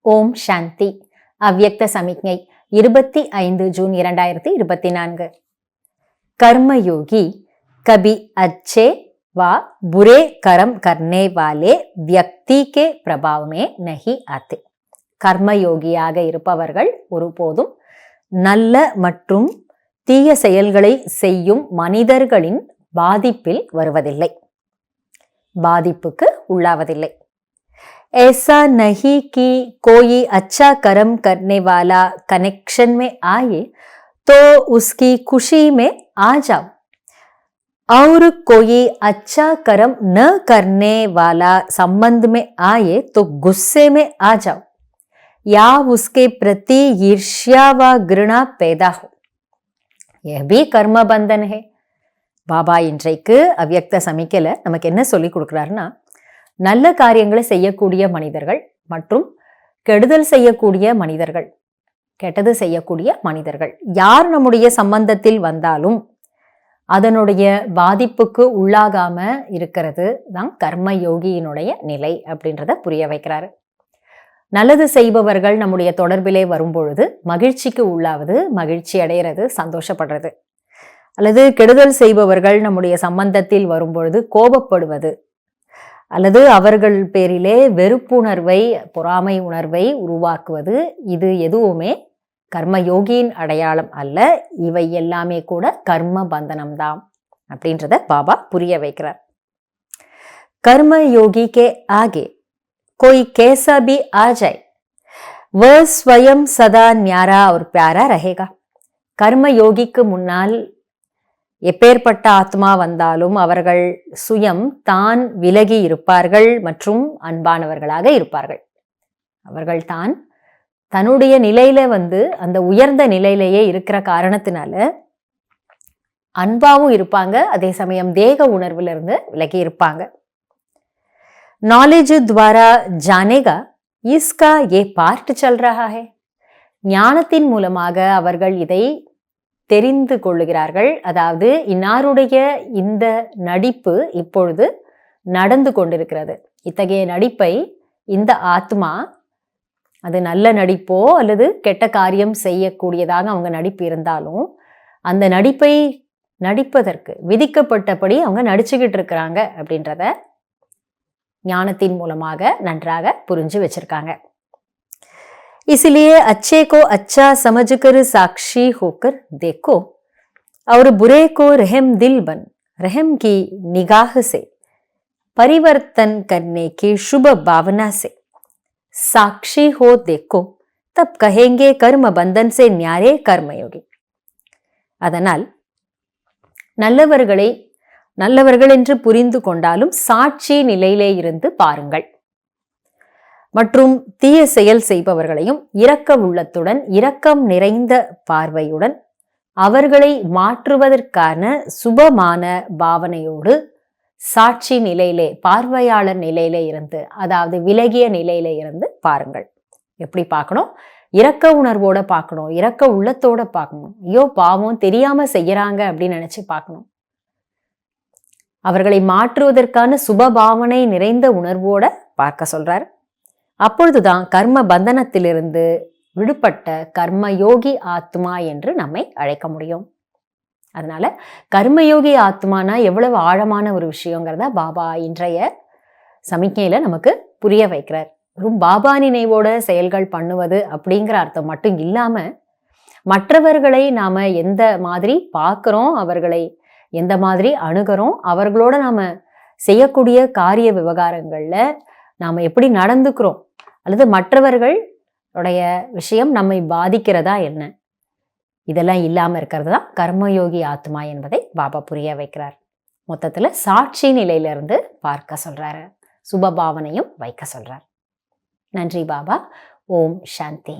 ஓம் சாந்தி. அவ்யக்த சமிக்ஞை 25 ஜூன் 2024. कर्मयोगी कभी अच्छे व बुरे कर्म करने वाले व्यक्ति के प्रभाव में नहीं आते. கர்மயோகியாக இருப்பவர்கள் ஒருபோதும் நல்ல மற்றும் தீய செயல்களை செய்யும் மனிதர்களின் பாதிப்பில் வருவதில்லை, பாதிப்புக்கு உள்ளாவதில்லை. ऐसा नहीं कि कोई अच्छा कर्म करने वाला कनेक्शन में आए तो उसकी खुशी में आ जाओ, और कोई अच्छा कर्म न करने वाला संबंध में आए तो गुस्से में आ जाओ या उसके प्रति ईर्ष्या व घृणा पैदा हो. यह भी कर्म बंधन है. பாபா இன்றைக்கு அவ்யக்த சமிக்கையில நமக்கு என்ன சொல்லி கொடுக்குறாருன்னா, நல்ல காரியங்களை செய்யக்கூடிய மனிதர்கள் மற்றும் கெடுதல் செய்யக்கூடிய மனிதர்கள், கெட்டது செய்யக்கூடிய மனிதர்கள் யார் நம்முடைய சம்பந்தத்தில் வந்தாலும் அதனுடைய பாதிப்புக்கு உள்ளாகாம இருக்கிறது தான் கர்மயோகியினுடைய நிலை அப்படின்றத புரிய வைக்கிறாரு. நல்லது செய்பவர்கள் நம்முடைய தொடர்பிலே வரும்பொழுது மகிழ்ச்சிக்கு உள்ளாவது, மகிழ்ச்சி அடைகிறது, சந்தோஷப்படுறது. அல்லது கெடுதல் செய்பவர்கள் நம்முடைய சம்பந்தத்தில் வரும்பொழுது கோபப்படுவது அல்லது அவர்கள் பேரிலே வெறுப்புணர்வை, பொறாமை உணர்வை உருவாக்குவது, இது எதுவுமே கர்மயோகியின் அடையாளம் அல்ல. இவை எல்லாமே கூட கர்ம பந்தனம்தான் அப்படின்றத பாபா புரிய வைக்கிறார். कर्मयोगी के आगे कोई कैसा भी आ जाए वह स्वयं सदा न्यारा और प्यारा रहेगा. கர்மயோகிக்கு முன்னால் எப்பேற்பட்ட ஆத்மா வந்தாலும் அவர்கள் சுயம் தான் விலகி இருப்பார்கள் மற்றும் அன்பானவர்களாக இருப்பார்கள். அவர்கள் தான் தன்னுடைய நிலையில அந்த உயர்ந்த நிலையிலேயே இருக்கிற காரணத்தினால அன்பாவும் இருப்பாங்க, அதே சமயம் தேக உணர்வுல இருந்து விலகி இருப்பாங்க. நாலேஜ் துவாரா ஜானேகா இஸ்கா ஏ பார்ட் சல் ரஹா ஹை. ஞானத்தின் மூலமாக அவர்கள் இதை தெரிந்து கொள்ளுகிறார்கள். அதாவது இன்னாருடைய இந்த நடிப்பு இப்பொழுது நடந்து கொண்டிருக்கிறது. இத்தகைய நடிப்பை இந்த ஆத்மா, அது நல்ல நடிப்போ அல்லது கெட்ட காரியம் செய்யக்கூடியதாக அவங்க நடிப்பு இருந்தாலும் அந்த நடிப்பை நடிப்பதற்கு விதிக்கப்பட்டபடி அவங்க நடிச்சுக்கிட்டு இருக்கிறாங்க அப்படின்றத ஞானத்தின் மூலமாக நன்றாக புரிஞ்சு வச்சிருக்காங்க. इसलिए अच्छे को अच्छा समझकर साक्षी होकर देखो और बुरे को रहम दिल बन रहम की निगाह से परिवर्तन करने की शुभ भावना से साक्षी हो देखो, तब कहेंगे कर्म बंधन से न्यारे कर्मयोगी. அதனால் நல்லவர்கள் என்று புரிந்து கொண்டாலும் சாட்சி நிலையிலே இருந்து பாருங்கள். மற்றும் தீய செயல் செய்பவர்களையும் இரக்க உள்ளத்துடன், இரக்கம் நிறைந்த பார்வையுடன், அவர்களை மாற்றுவதற்கான சுபமான பாவனையோடு சாட்சி நிலையிலே, பார்வையாளர் நிலையிலே இருந்து, அதாவது விலகிய நிலையிலே இருந்து பாருங்கள். எப்படி பார்க்கணும்? இரக்க உணர்வோட பார்க்கணும், இரக்க உள்ளத்தோட பார்க்கணும். ஐயோ பாவம், தெரியாம செய்யறாங்க அப்படின்னு நினைச்சு பார்க்கணும். அவர்களை மாற்றுவதற்கான சுப பாவனை நிறைந்த உணர்வோட பார்க்க சொல்றாரு. அப்பொழுதுதான் கர்ம பந்தனத்திலிருந்து விடுபட்ட கர்மயோகி ஆத்மா என்று நம்மை அழைக்க முடியும். அதனால கர்மயோகி ஆத்மானா எவ்வளவு ஆழமான ஒரு விஷயங்கிறத பாபா இன்றைய சமிக்ஞையில நமக்கு புரிய வைக்கிறார். வெறும் பாபா நினைவோட செயல்கள் பண்ணுவது அப்படிங்கிற அர்த்தம் மட்டும் இல்லாம, மற்றவர்களை நாம எந்த மாதிரி பார்க்கிறோம், அவர்களை எந்த மாதிரி அணுகிறோம், அவர்களோட நாம செய்யக்கூடிய காரிய விவகாரங்கள்ல நாம எப்படி நடந்துக்கிறோம், அல்லது மற்றவர்களுடைய விஷயம் நம்மை பாதிக்கிறதா என்ன, இதெல்லாம் இல்லாம இருக்கிறது தான் கர்மயோகி ஆத்மா என்பதை பாபா புரிய வைக்கிறார். மொத்தத்துல சாட்சி நிலையிலிருந்து பார்க்க சொல்றாரு, சுபபாவனையும் வைக்க சொல்றார். நன்றி பாபா. ஓம் சாந்தி.